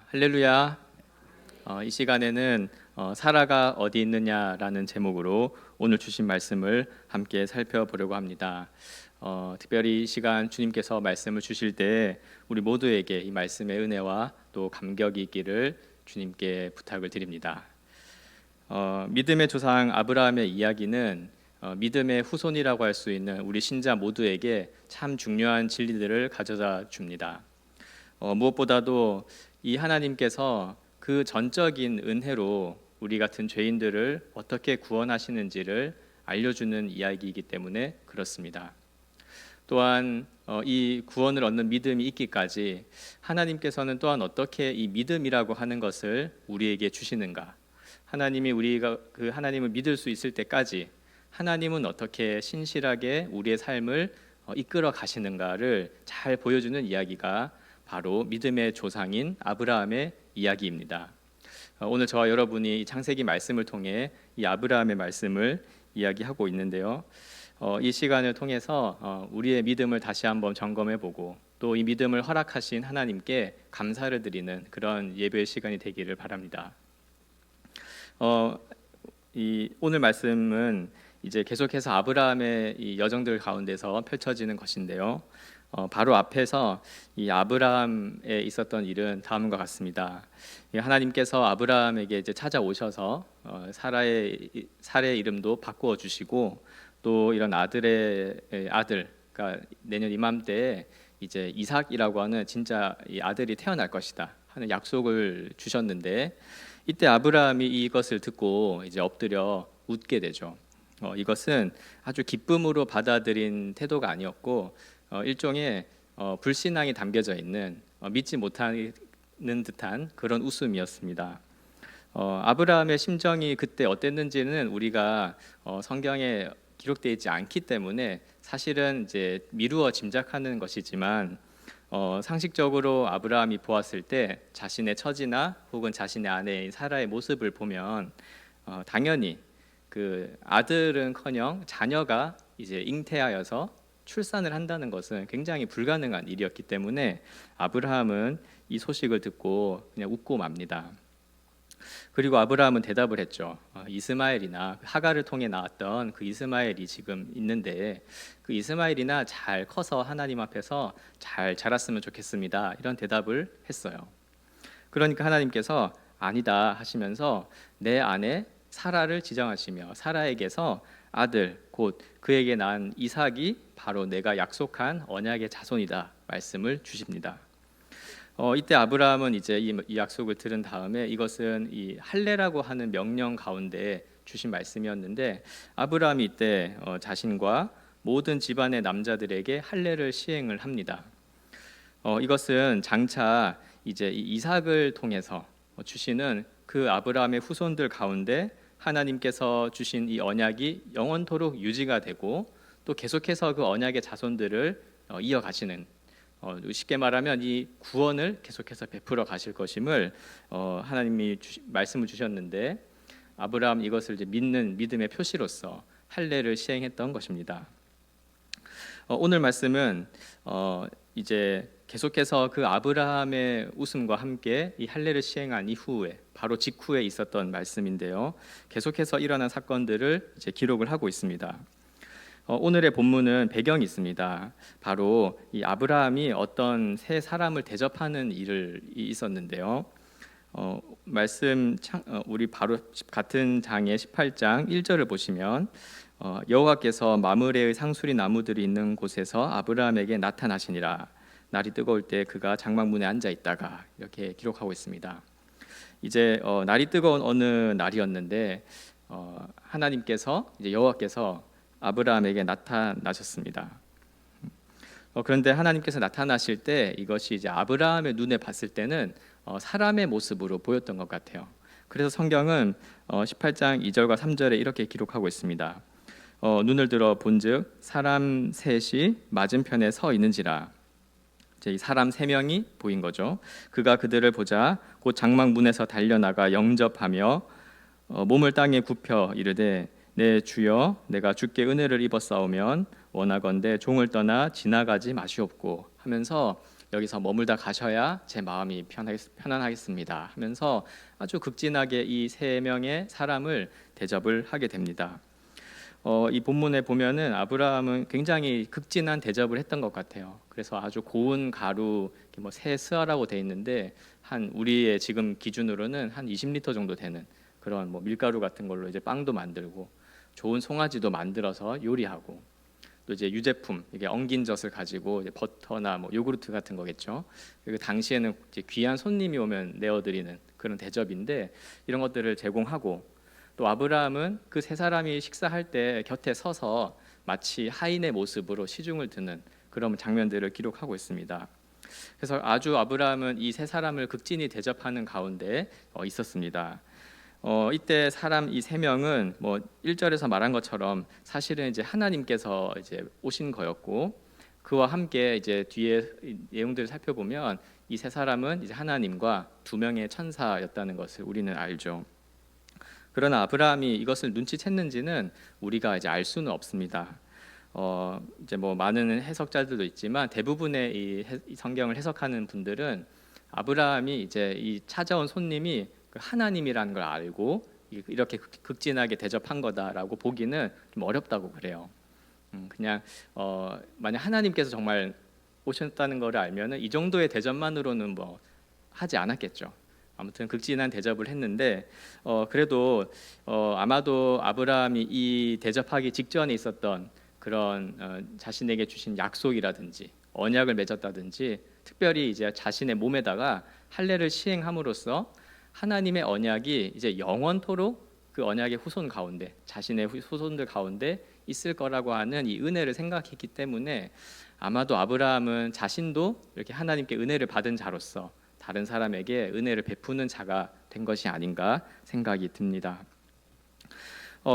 할렐루야. 이 시간에는 사라가 어디 있느냐라는 제목으로 오늘 주신 말씀을 함께 살펴보려고 합니다. 특별히 이 시간 주님께서 말씀을 주실 때 우리 모두에게 이 말씀의 은혜와 또 감격이 있기를 주님께 부탁을 드립니다. 믿음의 조상 아브라함의 이야기는 믿음의 후손이라고 할 수 있는 우리 신자 모두에게 참 중요한 진리들을 가져다 줍니다. 무엇보다도 이 하나님께서 그 전적인 은혜로 우리 같은 죄인들을 어떻게 구원하시는지를 알려주는 이야기이기 때문에 그렇습니다. 또한 이 구원을 얻는 믿음이 있기까지 하나님께서는 또한 어떻게 이 믿음이라고 하는 것을 우리에게 주시는가, 하나님이 우리가 그 하나님을 믿을 수 있을 때까지 하나님은 어떻게 신실하게 우리의 삶을 이끌어 가시는가를 잘 보여주는 이야기가 바로 믿음의 조상인 아브라함의 이야기입니다. 오늘 저와 여러분이 창세기 말씀을 통해 이 아브라함의 말씀을 이야기하고 있는데요. 이 시간을 통해서 우리의 믿음을 다시 한번 점검해보고 또 이 믿음을 허락하신 하나님께 감사를 드리는 그런 예배의 시간이 되기를 바랍니다. 이 오늘 말씀은 이제 계속해서 아브라함의 이 여정들 가운데서 펼쳐지는 것인데요. 바로 앞에서 이 아브라함에 있었던 일은 다음과 같습니다. 하나님께서 아브라함에게 이제 찾아오셔서 사라의 이름도 바꾸어 주시고 또 이런 아들의 아들, 그러니까 내년 이맘때에 이제 이삭이라고 하는 진짜 이 아들이 태어날 것이다 하는 약속을 주셨는데, 이때 아브라함이 이것을 듣고 이제 엎드려 웃게 되죠. 이것은 아주 기쁨으로 받아들인 태도가 아니었고 일종의 불신앙이 담겨져 있는 믿지 못하는 듯한 그런 웃음이었습니다. 아브라함의 심정이 그때 어땠는지는 우리가 성경에 기록되어 있지 않기 때문에 사실은 이제 미루어 짐작하는 것이지만 상식적으로 아브라함이 보았을 때 자신의 처지나 혹은 자신의 아내인 사라의 모습을 보면 당연히 그 아들은커녕 자녀가 이제 잉태하여서 출산을 한다는 것은 굉장히 불가능한 일이었기 때문에 아브라함은 이 소식을 듣고 그냥 웃고 맙니다. 그리고 아브라함은 대답을 했죠. 이스마엘이나 하갈을 통해 나왔던 그 이스마엘이 지금 있는데 그 이스마엘이나 잘 커서 하나님 앞에서 잘 자랐으면 좋겠습니다. 이런 대답을 했어요. 그러니까 하나님께서 아니다 하시면서 내 아내 사라를 지정하시며 사라에게서 아들 곧 그에게 낳은 이삭이 바로 내가 약속한 언약의 자손이다 말씀을 주십니다. 이때 아브라함은 이제 이 약속을 들은 다음에 이것은 이 할례라고 하는 명령 가운데 주신 말씀이었는데 아브라함이 이때 자신과 모든 집안의 남자들에게 할례를 시행을 합니다. 이것은 장차 이제 이삭을 통해서 주시는 그 아브라함의 후손들 가운데 하나님께서 주신 이 언약이 영원토록 유지가 되고 또 계속해서 그 언약의 자손들을 이어가시는, 쉽게 말하면 이 구원을 계속해서 베풀어 가실 것임을 하나님이 말씀을 주셨는데 아브라함 이것을 이제 믿는 믿음의 표시로서 할례를 시행했던 것입니다. 오늘 말씀은 이제 계속해서 그 아브라함의 웃음과 함께 이 할례를 시행한 이후에 바로 직후에 있었던 말씀인데요. 계속해서 일어난 사건들을 이제 기록을 하고 있습니다. 오늘의 본문은 배경이 있습니다. 바로 이 아브라함이 어떤 세 사람을 대접하는 일이 있었는데요. 우리 바로 같은 장의 18장 1절을 보시면 여호와께서 마므레의 상수리 나무들이 있는 곳에서 아브라함에게 나타나시니라. 날이 뜨거울 때 그가 장막문에 앉아 있다가 이렇게 기록하고 있습니다. 이제 날이 뜨거운 어느 날이었는데 하나님께서 이제 여호와께서 아브라함에게 나타나셨습니다. 그런데 하나님께서 나타나실 때 이것이 이제 아브라함의 눈에 봤을 때는 사람의 모습으로 보였던 것 같아요. 그래서 성경은 18장 2절과 3절에 이렇게 기록하고 있습니다. 눈을 들어 본즉 사람 셋이 맞은편에 서 있는지라. 이 사람 세 명이 보인 거죠. 그가 그들을 보자 곧 장막 문에서 달려나가 영접하며 몸을 땅에 굽혀 이르되 내 주여 내가 주께 은혜를 입었사오면 원하건대 종을 떠나 지나가지 마시옵고 하면서 여기서 머물다 가셔야 제 마음이 편안하겠습니다 하면서 아주 극진하게 이 세 명의 사람을 대접을 하게 됩니다. 이 본문에 보면은 아브라함은 굉장히 극진한 대접을 했던 것 같아요. 그래서 아주 고운 가루, 새 스아라고 돼 있는데 한 우리의 지금 기준으로는 한 20리터 정도 되는 그런 밀가루 같은 걸로 이제 빵도 만들고 좋은 송아지도 만들어서 요리하고, 또 이제 유제품, 이게 엉긴 젖을 가지고 이제 버터나 요구르트 같은 거겠죠. 그리고 당시에는 이제 귀한 손님이 오면 내어드리는 그런 대접인데 이런 것들을 제공하고, 또 아브라함은 그 세 사람이 식사할 때 곁에 서서 마치 하인의 모습으로 시중을 드는 그런 장면들을 기록하고 있습니다. 그래서 아주 아브라함은 이 세 사람을 극진히 대접하는 가운데 있었습니다. 이때 사람 이 세 명은 1절에서 말한 것처럼 사실은 이제 하나님께서 이제 오신 거였고, 그와 함께 이제 뒤에 내용들을 살펴보면 이 세 사람은 이제 하나님과 두 명의 천사였다는 것을 우리는 알죠. 그러나 아브라함이 이것을 눈치챘는지는 우리가 이제 알 수는 없습니다. 이제 많은 해석자들도 있지만 대부분의 이 성경을 해석하는 분들은 아브라함이 이제 이 찾아온 손님이 하나님이라는 걸 알고 이렇게 극진하게 대접한 거다라고 보기는 좀 어렵다고 그래요. 그냥 만약 하나님께서 정말 오셨다는 걸 알면은 이 정도의 대접만으로는 하지 않았겠죠. 아무튼 극진한 대접을 했는데 그래도 아마도 아브라함이 이 대접하기 직전에 있었던 그런 자신에게 주신 약속이라든지 언약을 맺었다든지, 특별히 이제 자신의 몸에다가 할례를 시행함으로써 하나님의 언약이 이제 영원토록 그 언약의 후손 가운데, 자신의 후손들 가운데 있을 거라고 하는 이 은혜를 생각했기 때문에 아마도 아브라함은 자신도 이렇게 하나님께 은혜를 받은 자로서 다른 사람에게 은혜를 베푸는 자가 된 것이 아닌가 생각이 듭니다.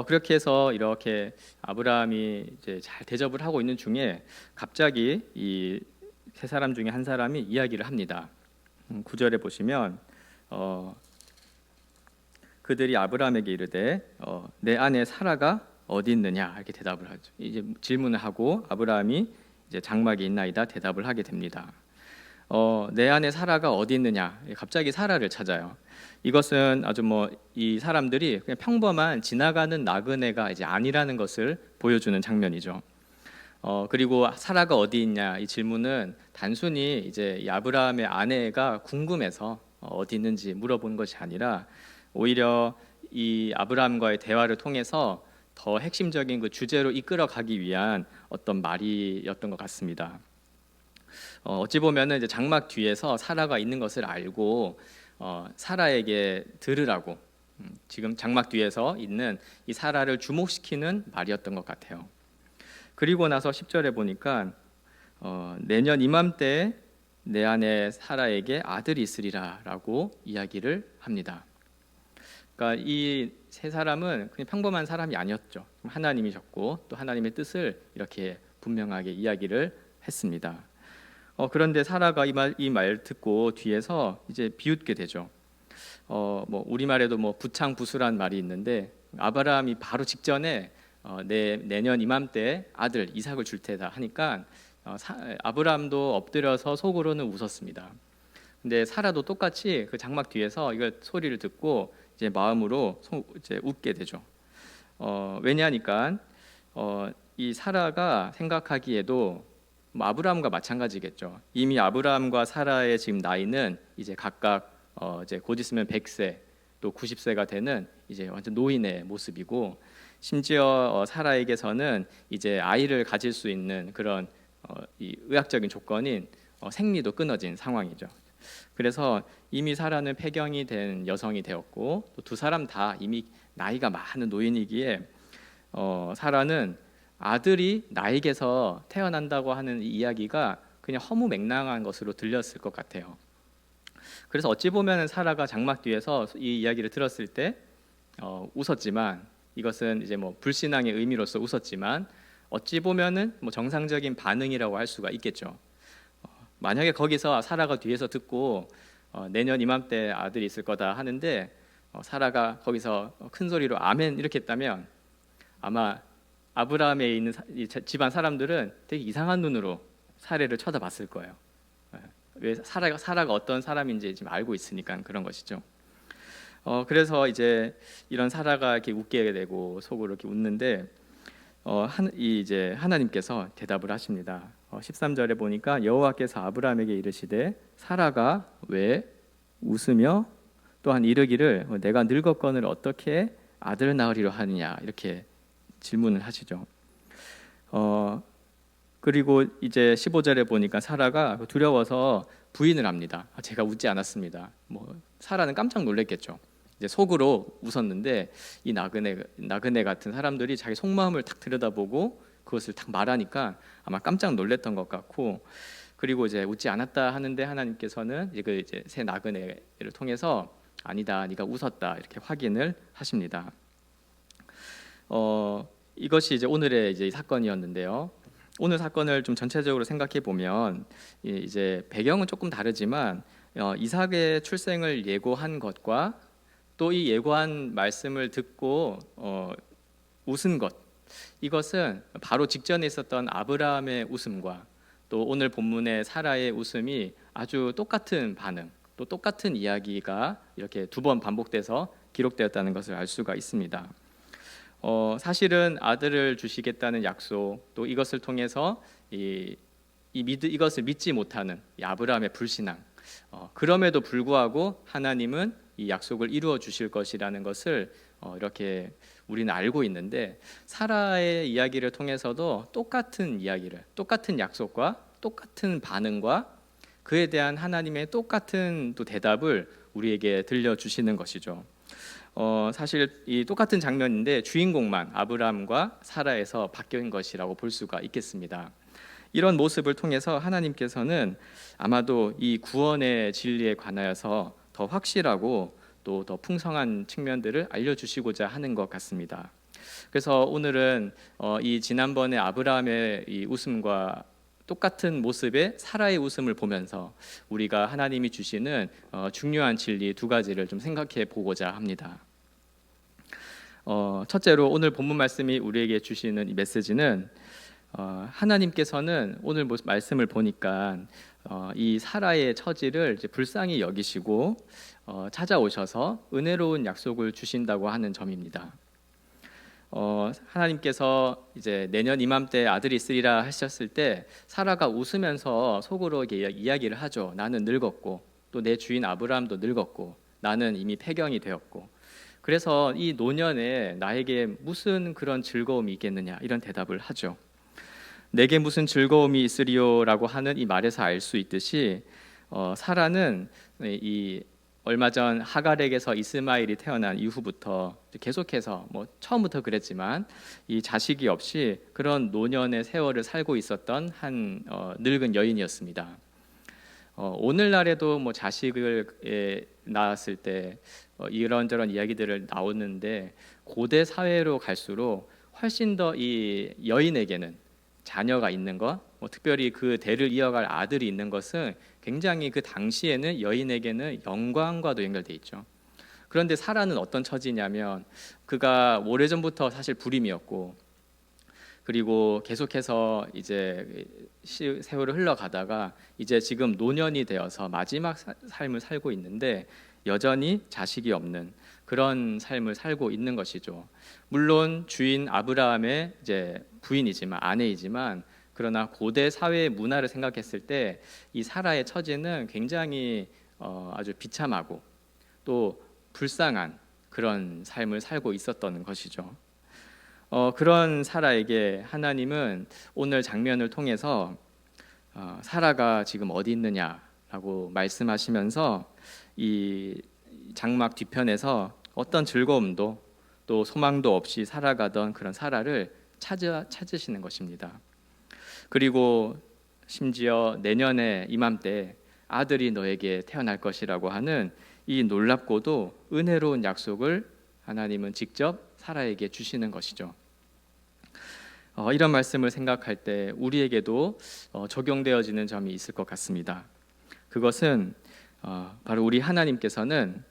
그렇게 해서 이렇게 아브라함이 이제 잘 대접을 하고 있는 중에 갑자기 이 세 사람 중에 한 사람이 이야기를 합니다. 9절에 보시면 그들이 아브라함에게 이르되 내 아내 사라가 어디 있느냐 이렇게 대답을 하죠. 이제 질문을 하고 아브라함이 이제 장막에 있나이다 대답을 하게 됩니다. 내 아내 사라가 어디 있느냐, 갑자기 사라를 찾아요. 이것은 아주 이 사람들이 그냥 평범한 지나가는 나그네가 이제 아니라는 것을 보여주는 장면이죠. 그리고 사라가 어디 있냐 이 질문은 단순히 이제 이 아브라함의 아내가 궁금해서 어디 있는지 물어본 것이 아니라 오히려 이 아브라함과의 대화를 통해서 더 핵심적인 그 주제로 이끌어가기 위한 어떤 말이었던 것 같습니다. 어찌 보면은 이제 장막 뒤에서 사라가 있는 것을 알고 사라에게 들으라고 지금 장막 뒤에서 있는 이 사라를 주목시키는 말이었던 것 같아요. 그리고 나서 10절에 보니까 내년 이맘때 내 아내 사라에게 아들이 있으리라라고 이야기를 합니다. 그러니까 이 세 사람은 그냥 평범한 사람이 아니었죠. 하나님이셨고 또 하나님의 뜻을 이렇게 분명하게 이야기를 했습니다. 그런데 사라가 이 말 듣고 뒤에서 이제 비웃게 되죠. 우리말에도 부창부수란 말이 있는데 아브라함이 바로 직전에 내년 이맘때 아들 이삭을 줄 테다 하니까 아브라함도 엎드려서 속으로는 웃었습니다. 근데 사라도 똑같이 그 장막 뒤에서 이걸 소리를 듣고 이제 마음으로 이제 웃게 되죠. 왜냐하니까 이 사라가 생각하기에도 아브라함과 마찬가지겠죠. 이미 아브라함과 사라의 지금 나이는 이제 각각 이제 곧 있으면 100세 또 90세가 되는 이제 완전 노인의 모습이고, 심지어 사라에게서는 이제 아이를 가질 수 있는 그런 이 의학적인 조건인 생리도 끊어진 상황이죠. 그래서 이미 사라는 폐경이 된 여성이 되었고 또 두 사람 다 이미 나이가 많은 노인이기에 사라는 아들이 나에게서 태어난다고 하는 이야기가 그냥 허무맹랑한 것으로 들렸을 것 같아요. 그래서 어찌 보면 사라가 장막 뒤에서 이 이야기를 들었을 때 웃었지만, 이것은 이제 불신앙의 의미로서 웃었지만 어찌 보면은 정상적인 반응이라고 할 수가 있겠죠. 만약에 거기서 사라가 뒤에서 듣고 내년 이맘때 아들이 있을 거다 하는데 사라가 거기서 큰 소리로 아멘 이렇게 했다면 아마 아브라함에 있는 집안 사람들은 되게 이상한 눈으로 사례를 쳐다봤을 거예요. 왜 사라가 어떤 사람인지 지금 알고 있으니까 그런 것이죠. 그래서 이제 이런 사라가 이렇게 웃게 되고 속으로 이렇게 웃는데 이제 하나님께서 대답을 하십니다. 13절에 보니까 여호와께서 아브라함에게 이르시되 사라가 왜 웃으며 또한 이르기를 내가 늙었거늘 어떻게 아들을 낳으리로 하느냐 이렇게 질문을 하시죠. 그리고 이제 15절에 보니까 사라가 두려워서 부인을 합니다. 제가 웃지 않았습니다. 사라는 깜짝 놀랐겠죠. 이제 속으로 웃었는데 이 나그네 같은 사람들이 자기 속마음을 딱 들여다보고 그것을 딱 말하니까 아마 깜짝 놀랐던 것 같고, 그리고 이제 웃지 않았다 하는데 하나님께서는 이제 새 나그네를 통해서 아니다, 네가 웃었다 이렇게 확인을 하십니다. 이것이 이제 오늘의 이제 사건이었는데요. 오늘 사건을 좀 전체적으로 생각해 보면 이제 배경은 조금 다르지만 이삭의 출생을 예고한 것과 또 이 예고한 말씀을 듣고 웃은 것, 이것은 바로 직전에 있었던 아브라함의 웃음과 또 오늘 본문의 사라의 웃음이 아주 똑같은 반응, 또 똑같은 이야기가 이렇게 두 번 반복돼서 기록되었다는 것을 알 수가 있습니다. 사실은 아들을 주시겠다는 약속, 또 이것을 통해서 이것을 믿지 못하는 이 아브라함의 불신앙, 그럼에도 불구하고 하나님은 이 약속을 이루어 주실 것이라는 것을 이렇게 우리는 알고 있는데, 사라의 이야기를 통해서도 똑같은 이야기를, 똑같은 약속과 똑같은 반응과 그에 대한 하나님의 똑같은 또 대답을 우리에게 들려주시는 것이죠. 사실 이 똑같은 장면인데 주인공만 아브라함과 사라에서 바뀐 것이라고 볼 수가 있겠습니다. 이런 모습을 통해서 하나님께서는 아마도 이 구원의 진리에 관하여서 더 확실하고 또 더 풍성한 측면들을 알려주시고자 하는 것 같습니다. 그래서 오늘은 이 지난번에 아브라함의 이 웃음과 똑같은 모습의 사라의 웃음을 보면서 우리가 하나님이 주시는 중요한 진리 두 가지를 좀 생각해 보고자 합니다. 첫째로 오늘 본문 말씀이 우리에게 주시는 이 메시지는 하나님께서는 오늘 말씀을 보니까 이 사라의 처지를 이제 불쌍히 여기시고 찾아오셔서 은혜로운 약속을 주신다고 하는 점입니다. 하나님께서 이제 내년 이맘때 아들이 있으리라 하셨을 때 사라가 웃으면서 속으로 이야기를 하죠. 나는 늙었고 또 내 주인 아브라함도 늙었고 나는 이미 폐경이 되었고, 그래서 이 노년에 나에게 무슨 그런 즐거움이 있겠느냐 이런 대답을 하죠. 내게 무슨 즐거움이 있으리요라고 하는 이 말에서 알 수 있듯이 사라는 이 얼마 전 하갈에게서 이스마엘이 태어난 이후부터 계속해서 처음부터 그랬지만 이 자식이 없이 그런 노년의 세월을 살고 있었던 한 늙은 여인이었습니다. 오늘날에도 자식을 낳았을 때 이런저런 이야기들을 나오는데, 고대 사회로 갈수록 훨씬 더 이 여인에게는 자녀가 있는 것, 특별히 그 대를 이어갈 아들이 있는 것은 굉장히 그 당시에는 여인에게는 영광과도 연결돼 있죠. 그런데 사라는 어떤 처지냐면 그가 오래전부터 사실 불임이었고, 그리고 계속해서 이제 세월을 흘러가다가 이제 지금 노년이 되어서 마지막 삶을 살고 있는데 여전히 자식이 없는 그런 삶을 살고 있는 것이죠. 물론 주인 아브라함의 이제 부인이지만, 아내이지만, 그러나 고대 사회의 문화를 생각했을 때 이 사라의 처지는 굉장히 아주 비참하고 또 불쌍한 그런 삶을 살고 있었던 것이죠. 그런 사라에게 하나님은 오늘 장면을 통해서 사라가 지금 어디 있느냐라고 말씀하시면서 이 장막 뒤편에서 어떤 즐거움도 또 소망도 없이 살아가던 그런 사라를 찾으시는 것입니다. 그리고 심지어 내년에 이맘때 아들이 너에게 태어날 것이라고 하는 이 놀랍고도 은혜로운 약속을 하나님은 직접 사라에게 주시는 것이죠. 이런 말씀을 생각할 때 우리에게도 적용되어지는 점이 있을 것 같습니다. 그것은 바로 우리 하나님께서는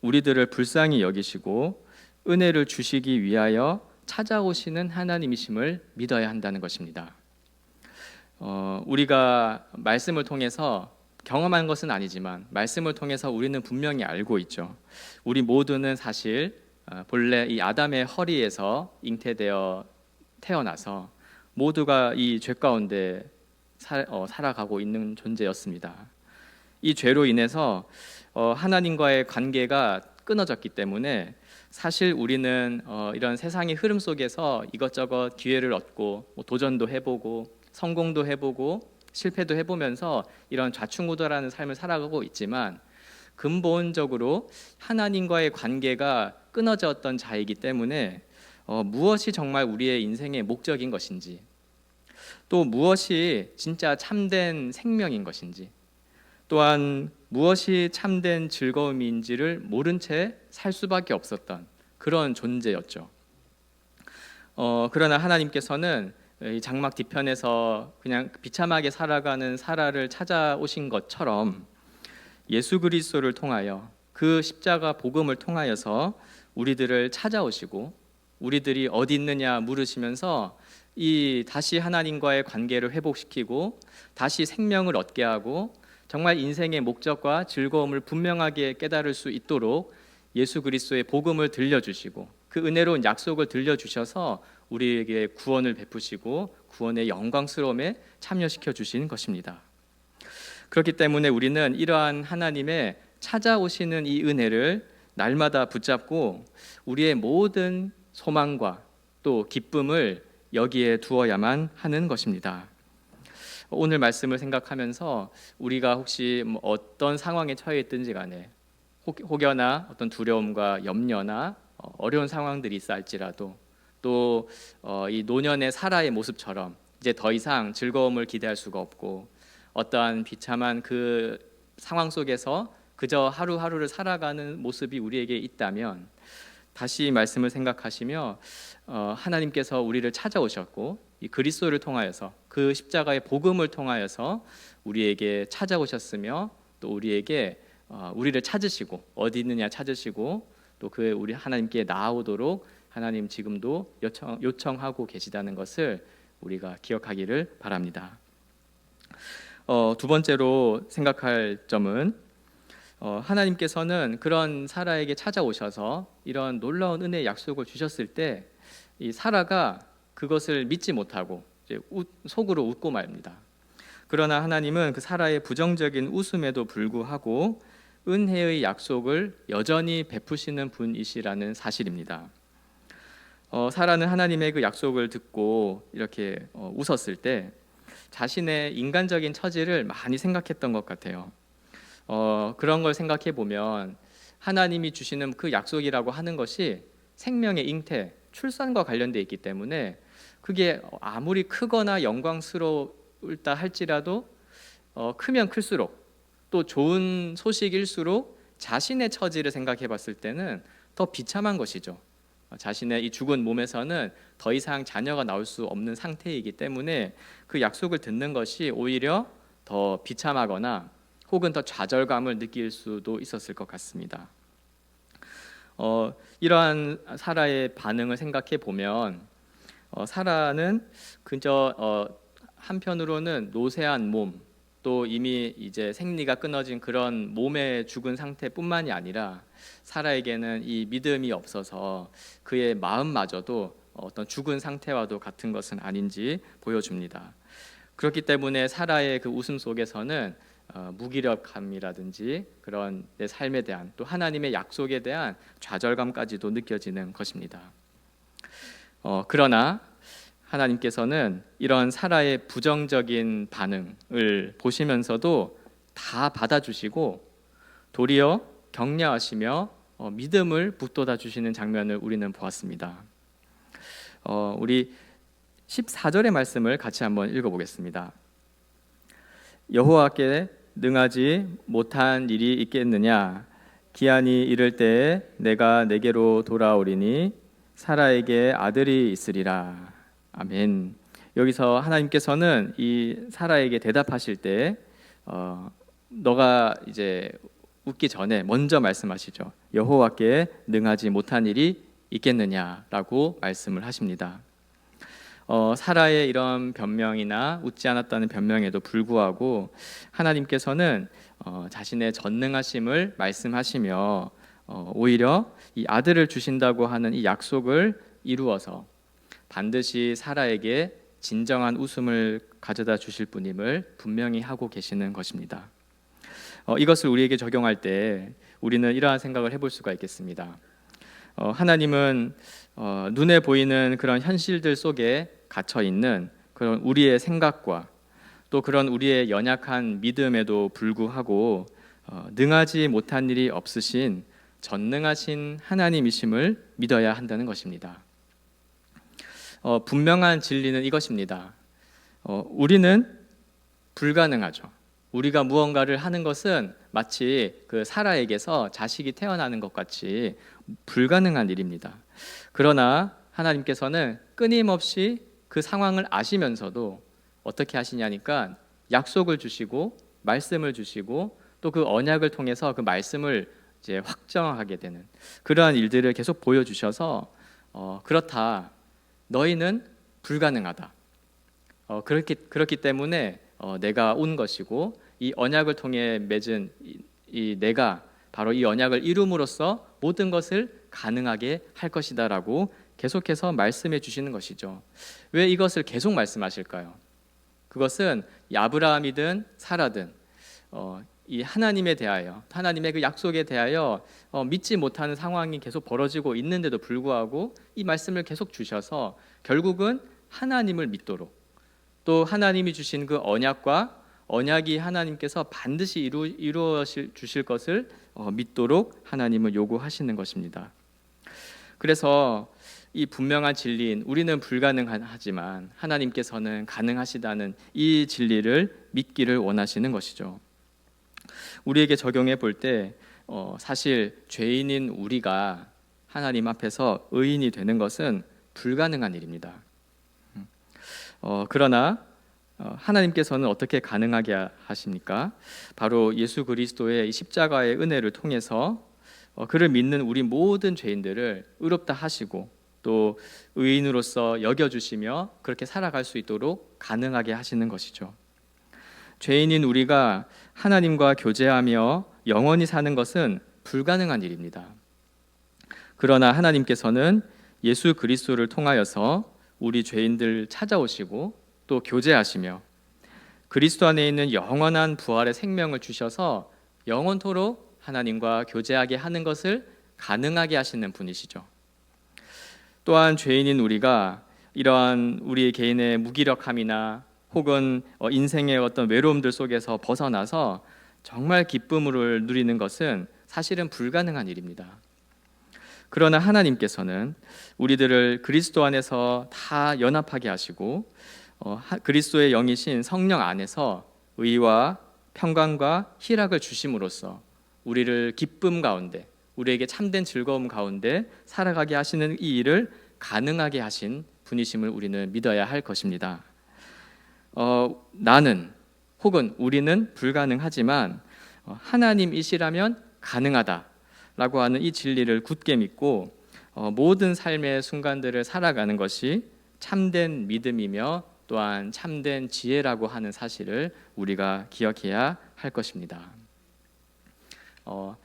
우리들을 불쌍히 여기시고 은혜를 주시기 위하여 찾아오시는 하나님이심을 믿어야 한다는 것입니다. 우리가 말씀을 통해서 경험한 것은 아니지만 말씀을 통해서 우리는 분명히 알고 있죠. 우리 모두는 사실 본래 이 아담의 허리에서 잉태되어 태어나서 모두가 이 죄 가운데 살아가고 있는 존재였습니다. 이 죄로 인해서 하나님과의 관계가 끊어졌기 때문에 사실 우리는 이런 세상의 흐름 속에서 이것저것 기회를 얻고 도전도 해보고 성공도 해보고 실패도 해보면서 이런 좌충우돌하는 삶을 살아가고 있지만 근본적으로 하나님과의 관계가 끊어졌던 자이기 때문에 무엇이 정말 우리의 인생의 목적인 것인지, 또 무엇이 진짜 참된 생명인 것인지, 또한 무엇이 참된 즐거움인지를 모른 채 살 수밖에 없었던 그런 존재였죠. 그러나 하나님께서는 이 장막 뒤편에서 그냥 비참하게 살아가는 사라를 찾아오신 것처럼 예수 그리스도를 통하여 그 십자가 복음을 통하여서 우리들을 찾아오시고 우리들이 어디 있느냐 물으시면서 다시 하나님과의 관계를 회복시키고 다시 생명을 얻게 하고 정말 인생의 목적과 즐거움을 분명하게 깨달을 수 있도록 예수 그리스도의 복음을 들려주시고 그 은혜로운 약속을 들려주셔서 우리에게 구원을 베푸시고 구원의 영광스러움에 참여시켜 주신 것입니다. 그렇기 때문에 우리는 이러한 하나님의 찾아오시는 이 은혜를 날마다 붙잡고 우리의 모든 소망과 또 기쁨을 여기에 두어야만 하는 것입니다. 오늘 말씀을 생각하면서 우리가 혹시 어떤 상황에 처해 있든지 간에 혹여나 어떤 두려움과 염려나 어려운 상황들이 있어 할지라도 또 이 노년의 사라의 모습처럼 이제 더 이상 즐거움을 기대할 수가 없고 어떠한 비참한 그 상황 속에서 그저 하루하루를 살아가는 모습이 우리에게 있다면 다시 말씀을 생각하시며 하나님께서 우리를 찾아오셨고 이 그리스도를 통하여서 그 십자가의 복음을 통하여서 우리에게 찾아오셨으며 또 우리에게 우리를 찾으시고 어디 있느냐 찾으시고 또 그 우리 하나님께 나아오도록 하나님 지금도 요청하고 계시다는 것을 우리가 기억하기를 바랍니다. 두 번째로 생각할 점은 하나님께서는 그런 사라에게 찾아오셔서 이런 놀라운 은혜의 약속을 주셨을 때 이 사라가 그것을 믿지 못하고 이제 속으로 웃고 말입니다. 그러나 하나님은 그 사라의 부정적인 웃음에도 불구하고 은혜의 약속을 여전히 베푸시는 분이시라는 사실입니다. 사라는 하나님의 그 약속을 듣고 이렇게 웃었을 때 자신의 인간적인 처지를 많이 생각했던 것 같아요. 그런 걸 생각해 보면 하나님이 주시는 그 약속이라고 하는 것이 생명의 잉태, 출산과 관련돼 있기 때문에 그게 아무리 크거나 영광스러울다 할지라도 크면 클수록 또 좋은 소식일수록 자신의 처지를 생각해 봤을 때는 더 비참한 것이죠. 자신의 이 죽은 몸에서는 더 이상 자녀가 나올 수 없는 상태이기 때문에 그 약속을 듣는 것이 오히려 더 비참하거나 혹은 더 좌절감을 느낄 수도 있었을 것 같습니다. 이러한 사라의 반응을 생각해 보면 사라는 그저 한편으로는 노쇠한 몸, 또 이미 이제 생리가 끊어진 그런 몸의 죽은 상태뿐만이 아니라 사라에게는 이 믿음이 없어서 그의 마음마저도 어떤 죽은 상태와도 같은 것은 아닌지 보여줍니다. 그렇기 때문에 사라의 그 웃음 속에서는 무기력함이라든지 그런 내 삶에 대한 또 하나님의 약속에 대한 좌절감까지도 느껴지는 것입니다. 그러나 하나님께서는 이런 사라의 부정적인 반응을 보시면서도 다 받아주시고 도리어 격려하시며 믿음을 북돋아 주시는 장면을 우리는 보았습니다. 우리 14절의 말씀을 같이 한번 읽어보겠습니다. 여호와께 능하지 못한 일이 있겠느냐? 기한이 이를 때에 내가 내게로 돌아오리니 사라에게 아들이 있으리라. 아멘. 여기서 하나님께서는 이 사라에게 대답하실 때 너가 이제 웃기 전에 먼저 말씀하시죠. 여호와께 능하지 못한 일이 있겠느냐라고 말씀을 하십니다. 사라의 이런 변명이나 웃지 않았다는 변명에도 불구하고 하나님께서는 자신의 전능하심을 말씀하시며 오히려 이 아들을 주신다고 하는 이 약속을 이루어서 반드시 사라에게 진정한 웃음을 가져다 주실 분임을 분명히 하고 계시는 것입니다. 이것을 우리에게 적용할 때 우리는 이러한 생각을 해볼 수가 있겠습니다. 하나님은 눈에 보이는 그런 현실들 속에 갇혀 있는 그런 우리의 생각과 또 그런 우리의 연약한 믿음에도 불구하고 능하지 못한 일이 없으신 전능하신 하나님이심을 믿어야 한다는 것입니다. 분명한 진리는 이것입니다. 우리는 불가능하죠. 우리가 무언가를 하는 것은 마치 그 사라에게서 자식이 태어나는 것 같이 불가능한 일입니다. 그러나 하나님께서는 끊임없이 그 상황을 아시면서도 어떻게 하시냐니까 약속을 주시고 말씀을 주시고 또 그 언약을 통해서 그 말씀을 이제 확정하게 되는 그러한 일들을 계속 보여주셔서 그렇다. 너희는 불가능하다. 그렇기 때문에 내가 온 것이고 이 언약을 통해 맺은 이 내가 바로 이 언약을 이룸으로써 모든 것을 가능하게 할 것이다라고 계속해서 말씀해 주시는 것이죠. 왜 이것을 계속 말씀하실까요? 그것은 아브라함이든 사라든 이 하나님에 대하여 하나님의 그 약속에 대하여 믿지 못하는 상황이 계속 벌어지고 있는데도 불구하고 이 말씀을 계속 주셔서 결국은 하나님을 믿도록 또 하나님이 주신 그 언약이 하나님께서 반드시 이루어 주실 것을 믿도록 하나님은 요구하시는 것입니다. 그래서 이 분명한 진리인 우리는 불가능하지만 하나님께서는 가능하시다는 이 진리를 믿기를 원하시는 것이죠. 우리에게 적용해 볼 때 사실 죄인인 우리가 하나님 앞에서 의인이 되는 것은 불가능한 일입니다. 그러나 하나님께서는 어떻게 가능하게 하십니까? 바로 예수 그리스도의 십자가의 은혜를 통해서 그를 믿는 우리 모든 죄인들을 의롭다 하시고 또 의인으로서 여겨주시며 그렇게 살아갈 수 있도록 가능하게 하시는 것이죠. 죄인인 우리가 하나님과 교제하며 영원히 사는 것은 불가능한 일입니다. 그러나 하나님께서는 예수 그리스도를 통하여서 우리 죄인들 찾아오시고 또 교제하시며 그리스도 안에 있는 영원한 부활의 생명을 주셔서 영원토록 하나님과 교제하게 하는 것을 가능하게 하시는 분이시죠. 또한 죄인인 우리가 이러한 우리 개인의 무기력함이나 혹은 인생의 어떤 외로움들 속에서 벗어나서 정말 기쁨을 누리는 것은 사실은 불가능한 일입니다. 그러나 하나님께서는 우리들을 그리스도 안에서 다 연합하게 하시고 그리스도의 영이신 성령 안에서 의와 평강과 희락을 주심으로써 우리를 기쁨 가운데 우리에게 참된 즐거움 가운데 살아가게 하시는 이 일을 가능하게 하신 분이심을 우리는 믿어야 할 것입니다. 나는 혹은 우리는 불가능하지만 하나님이시라면 가능하다라고 하는 이 진리를 굳게 믿고 모든 삶의 순간들을 살아가는 것이 참된 믿음이며 또한 참된 지혜라고 하는 사실을 우리가 기억해야 할 것입니다.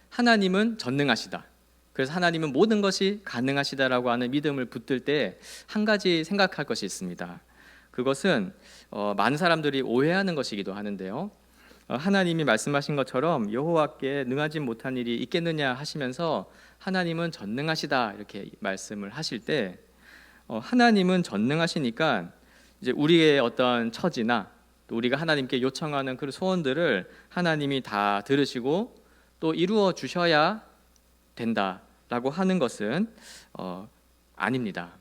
하나님은 전능하시다. 그래서 하나님은 모든 것이 가능하시다라고 하는 믿음을 붙들 때 한 가지 생각할 것이 있습니다. 그것은 많은 사람들이 오해하는 것이기도 하는데요. 하나님이 말씀하신 것처럼 여호와께 능하지 못한 일이 있겠느냐 하시면서 하나님은 전능하시다 이렇게 말씀을 하실 때 하나님은 전능하시니까 이제 우리의 어떤 처지나 또 우리가 하나님께 요청하는 그 소원들을 하나님이 다 들으시고 또 이루어 주셔야 된다라고 하는 것은 아닙니다.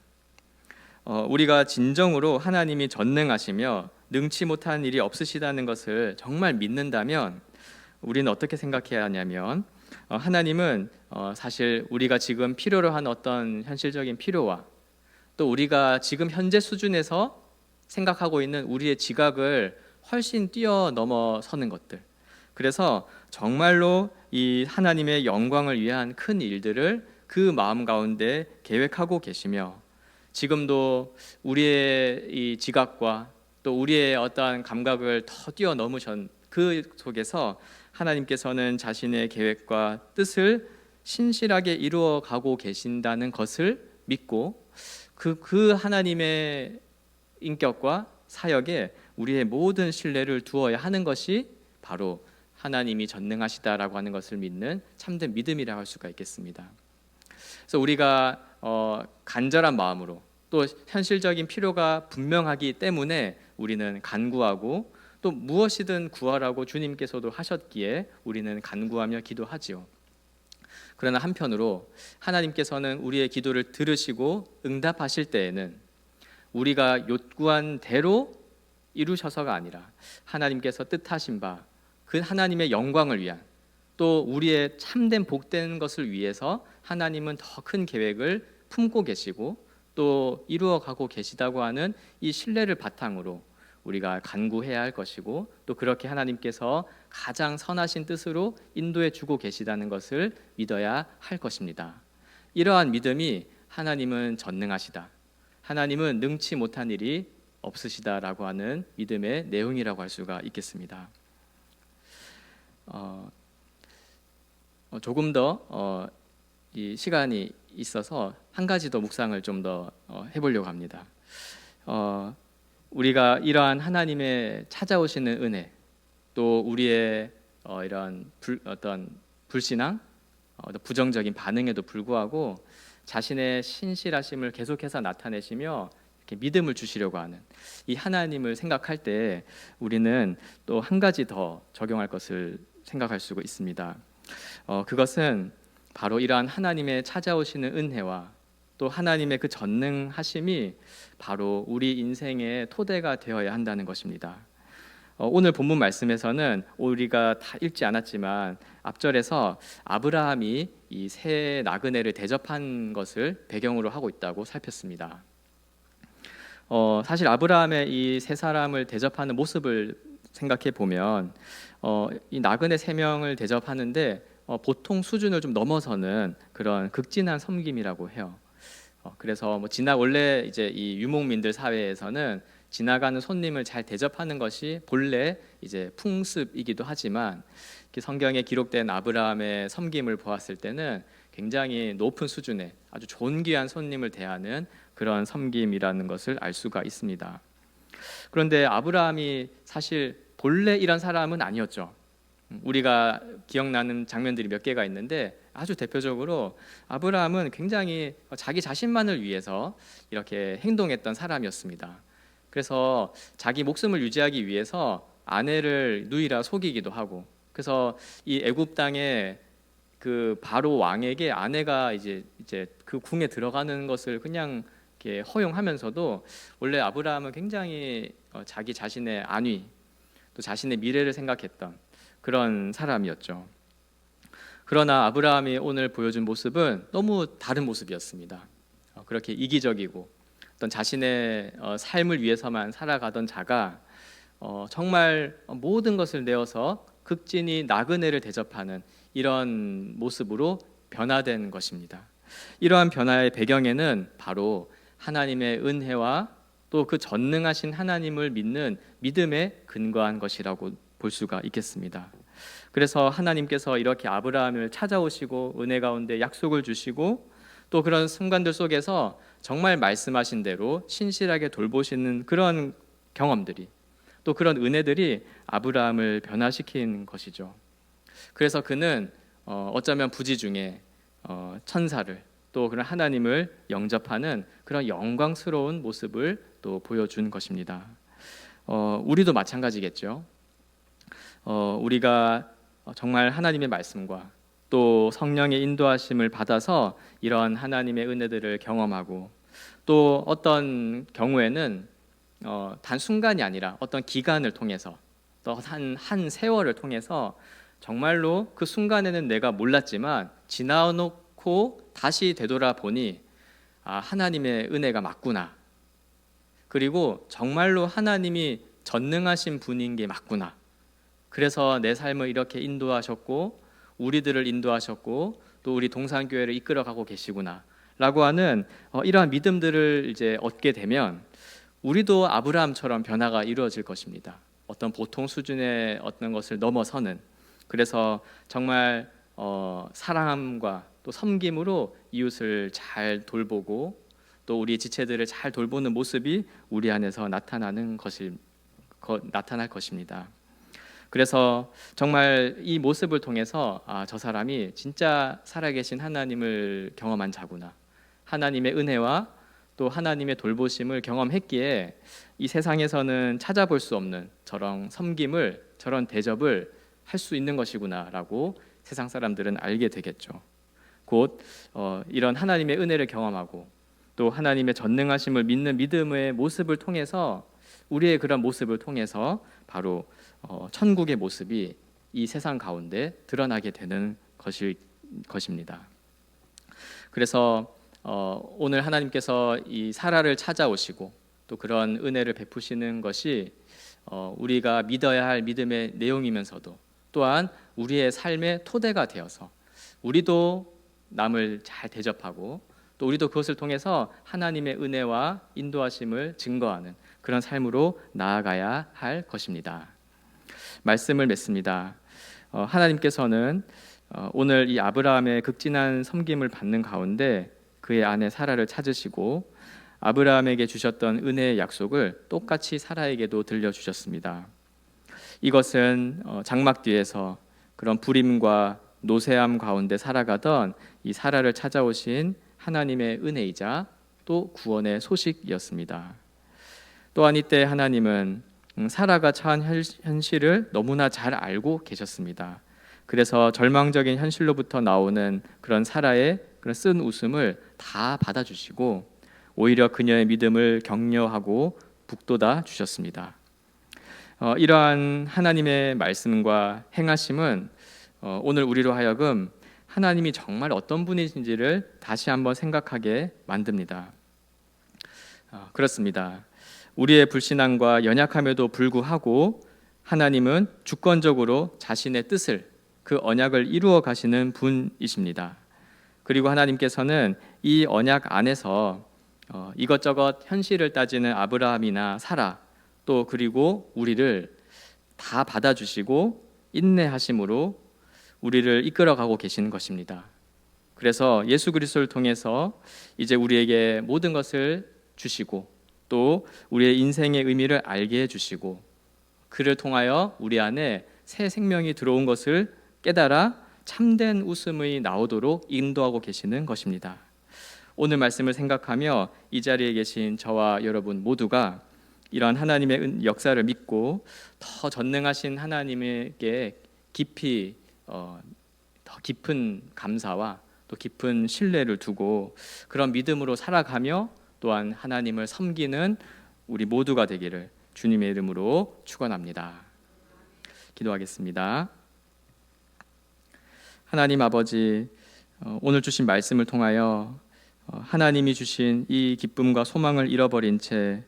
우리가 진정으로 하나님이 전능하시며 능치 못한 일이 없으시다는 것을 정말 믿는다면 우리는 어떻게 생각해야 하냐면 하나님은 사실 우리가 지금 필요로 한 어떤 현실적인 필요와 또 우리가 지금 현재 수준에서 생각하고 있는 우리의 지각을 훨씬 뛰어넘어서는 것들, 그래서 정말로 이 하나님의 영광을 위한 큰 일들을 그 마음 가운데 계획하고 계시며 지금도 우리의 이 지각과 또 우리의 어떠한 감각을 더 뛰어넘으신 그 속에서 하나님께서는 자신의 계획과 뜻을 신실하게 이루어 가고 계신다는 것을 믿고 그 하나님의 인격과 사역에 우리의 모든 신뢰를 두어야 하는 것이 바로 하나님이 전능하시다라고 하는 것을 믿는 참된 믿음이라고 할 수가 있겠습니다. 그래서 우리가 간절한 마음으로 또 현실적인 필요가 분명하기 때문에 우리는 간구하고 또 무엇이든 구하라고 주님께서도 하셨기에 우리는 간구하며 기도하지요. 그러나 한편으로 하나님께서는 우리의 기도를 들으시고 응답하실 때에는 우리가 요구한 대로 이루셔서가 아니라 하나님께서 뜻하신 바 그 하나님의 영광을 위한 또 우리의 참된 복된 것을 위해서 하나님은 더 큰 계획을 품고 계시고 또 이루어가고 계시다고 하는 이 신뢰를 바탕으로 우리가 간구해야 할 것이고 또 그렇게 하나님께서 가장 선하신 뜻으로 인도해 주고 계시다는 것을 믿어야 할 것입니다. 이러한 믿음이 하나님은 전능하시다, 하나님은 능치 못한 일이 없으시다라고 하는 믿음의 내용이라고 할 수가 있겠습니다. 조금 더 이 시간이 있어서 한 가지 더 묵상을 좀 더 해보려고 합니다. 우리가 이러한 하나님의 찾아오시는 은혜, 또 우리의 이런 어떤 불신앙, 부정적인 반응에도 불구하고 자신의 신실하심을 계속해서 나타내시며 이렇게 믿음을 주시려고 하는 이 하나님을 생각할 때 우리는 또 한 가지 더 적용할 것을 생각할 수가 있습니다. 그것은 바로 이러한 하나님의 찾아오시는 은혜와 또 하나님의 그 전능하심이 바로 우리 인생의 토대가 되어야 한다는 것입니다. 오늘 본문 말씀에서는 우리가 다 읽지 않았지만 앞절에서 아브라함이 이 새 나그네를 대접한 것을 배경으로 하고 있다고 살폈습니다. 사실 아브라함의 이 세 사람을 대접하는 모습을 생각해 보면 이 나그네 3명을 대접하는데 보통 수준을 좀 넘어서는 그런 극진한 섬김이라고 해요. 그래서 원래 이제 이 유목민들 사회에서는 지나가는 손님을 잘 대접하는 것이 본래 이제 풍습이기도 하지만 성경에 기록된 아브라함의 섬김을 보았을 때는 굉장히 높은 수준의 아주 존귀한 손님을 대하는 그런 섬김이라는 것을 알 수가 있습니다. 그런데 아브라함이 사실 본래 이런 사람은 아니었죠. 우리가 기억나는 장면들이 몇 개가 있는데 아주 대표적으로 아브라함은 굉장히 자기 자신만을 위해서 이렇게 행동했던 사람이었습니다. 그래서 자기 목숨을 유지하기 위해서 아내를 누이라 속이기도 하고, 그래서 이 애굽 땅에 그 바로 왕에게 아내가 이제 그 궁에 들어가는 것을 그냥 이렇게 허용하면서도 원래 아브라함은 굉장히 자기 자신의 안위 또 자신의 미래를 생각했던 그런 사람이었죠. 그러나 아브라함이 오늘 보여준 모습은 너무 다른 모습이었습니다. 그렇게 이기적이고 어떤 자신의 삶을 위해서만 살아가던 자가 정말 모든 것을 내어서 극진히 나그네를 대접하는 이런 모습으로 변화된 것입니다. 이러한 변화의 배경에는 바로 하나님의 은혜와 또 그 전능하신 하나님을 믿는 믿음에 근거한 것이라고 볼 수가 있겠습니다. 그래서 하나님께서 이렇게 아브라함을 찾아오시고 은혜 가운데 약속을 주시고 또 그런 순간들 속에서 정말 말씀하신 대로 신실하게 돌보시는 그런 경험들이 또 그런 은혜들이 아브라함을 변화시킨 것이죠. 그래서 그는 어쩌면 부지 중에 천사를 또 그런 하나님을 영접하는 그런 영광스러운 모습을 또 보여준 것입니다. 우리도 마찬가지겠죠. 우리가 정말 하나님의 말씀과 또 성령의 인도하심을 받아서 이런 하나님의 은혜들을 경험하고 또 어떤 경우에는 단 순간이 아니라 어떤 기간을 통해서 또 한 세월을 통해서 정말로 그 순간에는 내가 몰랐지만 지나놓고 다시 되돌아보니 하나님의 은혜가 맞구나, 그리고 정말로 하나님이 전능하신 분인 게 맞구나, 그래서 내 삶을 이렇게 인도하셨고 우리들을 인도하셨고 또 우리 동산교회를 이끌어가고 계시구나 라고 하는 이러한 믿음들을 이제 얻게 되면 우리도 아브라함처럼 변화가 이루어질 것입니다. 어떤 보통 수준의 어떤 것을 넘어서는, 그래서 정말 사랑함과 또 섬김으로 이웃을 잘 돌보고 또 우리 지체들을 잘 돌보는 모습이 우리 안에서 나타날 것입니다. 그래서 정말 이 모습을 통해서 저 사람이 진짜 살아계신 하나님을 경험한 자구나, 하나님의 은혜와 또 하나님의 돌보심을 경험했기에 이 세상에서는 찾아볼 수 없는 저런 섬김을, 저런 대접을 할 수 있는 것이구나라고 세상 사람들은 알게 되겠죠. 곧 이런 하나님의 은혜를 경험하고 또 하나님의 전능하심을 믿는 믿음의 모습을 통해서, 우리의 그런 모습을 통해서 바로 천국의 모습이 이 세상 가운데 드러나게 되는 것입니다. 그래서 오늘 하나님께서 이 사라를 찾아오시고 또 그런 은혜를 베푸시는 것이 우리가 믿어야 할 믿음의 내용이면서도 또한 우리의 삶의 토대가 되어서 우리도 남을 잘 대접하고 또 우리도 그것을 통해서 하나님의 은혜와 인도하심을 증거하는 그런 삶으로 나아가야 할 것입니다. 말씀을 맺습니다. 하나님께서는 오늘 이 아브라함의 극진한 섬김을 받는 가운데 그의 아내 사라를 찾으시고 아브라함에게 주셨던 은혜의 약속을 똑같이 사라에게도 들려주셨습니다. 이것은 장막 뒤에서 그런 불임과 노쇠함 가운데 살아가던 이 사라를 찾아오신 하나님의 은혜이자 또 구원의 소식이었습니다. 또한 이때 하나님은 사라가 처한 현실을 너무나 잘 알고 계셨습니다. 그래서 절망적인 현실로부터 나오는 그런 사라의 그런 쓴 웃음을 다 받아주시고 오히려 그녀의 믿음을 격려하고 북돋아 주셨습니다. 이러한 하나님의 말씀과 행하심은 오늘 우리로 하여금 하나님이 정말 어떤 분이신지를 다시 한번 생각하게 만듭니다. 그렇습니다. 우리의 불신앙과 연약함에도 불구하고 하나님은 주권적으로 자신의 뜻을, 그 언약을 이루어 가시는 분이십니다. 그리고 하나님께서는 이 언약 안에서 이것저것 현실을 따지는 아브라함이나 사라, 또 그리고 우리를 다 받아주시고 인내하심으로 우리를 이끌어가고 계시는 것입니다. 그래서 예수 그리스도를 통해서 이제 우리에게 모든 것을 주시고 또 우리의 인생의 의미를 알게 해주시고 그를 통하여 우리 안에 새 생명이 들어온 것을 깨달아 참된 웃음이 나오도록 인도하고 계시는 것입니다. 오늘 말씀을 생각하며 이 자리에 계신 저와 여러분 모두가 이러한 하나님의 역사를 믿고 더 전능하신 하나님에게 깊이 더 깊은 감사와 또 깊은 신뢰를 두고 그런 믿음으로 살아가며 또한 하나님을 섬기는 우리 모두가 되기를 주님의 이름으로 축원합니다. 기도하겠습니다. 하나님 아버지, 오늘 주신 말씀을 통하여 하나님이 주신 이 기쁨과 소망을 잃어버린 채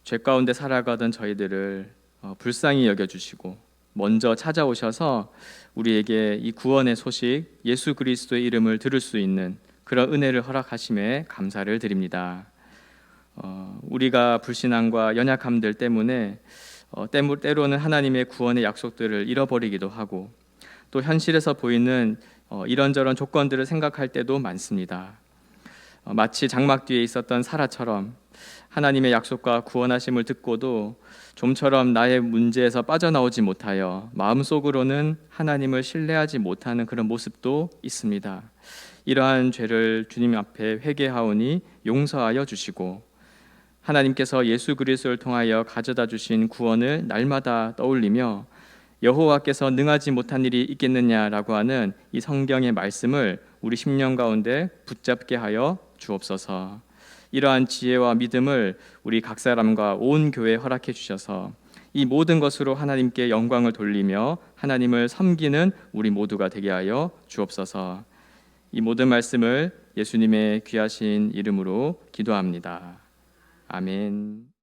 죄 가운데 살아가던 저희들을 불쌍히 여겨주시고 먼저 찾아오셔서 우리에게 이 구원의 소식 예수 그리스도의 이름을 들을 수 있는 그런 은혜를 허락하심에 감사를 드립니다. 우리가 불신앙과 연약함들 때문에 때로는 하나님의 구원의 약속들을 잃어버리기도 하고 또 현실에서 보이는 이런저런 조건들을 생각할 때도 많습니다. 마치 장막 뒤에 있었던 사라처럼 하나님의 약속과 구원하심을 듣고도 좀처럼 나의 문제에서 빠져나오지 못하여 마음속으로는 하나님을 신뢰하지 못하는 그런 모습도 있습니다. 이러한 죄를 주님 앞에 회개하오니 용서하여 주시고 하나님께서 예수 그리스도를 통하여 가져다 주신 구원을 날마다 떠올리며 여호와께서 능하지 못한 일이 있겠느냐라고 하는 이 성경의 말씀을 우리 심령 가운데 붙잡게 하여 주옵소서. 이러한 지혜와 믿음을 우리 각 사람과 온 교회에 허락해 주셔서 이 모든 것으로 하나님께 영광을 돌리며 하나님을 섬기는 우리 모두가 되게 하여 주옵소서. 이 모든 말씀을 예수님의 귀하신 이름으로 기도합니다. 아멘.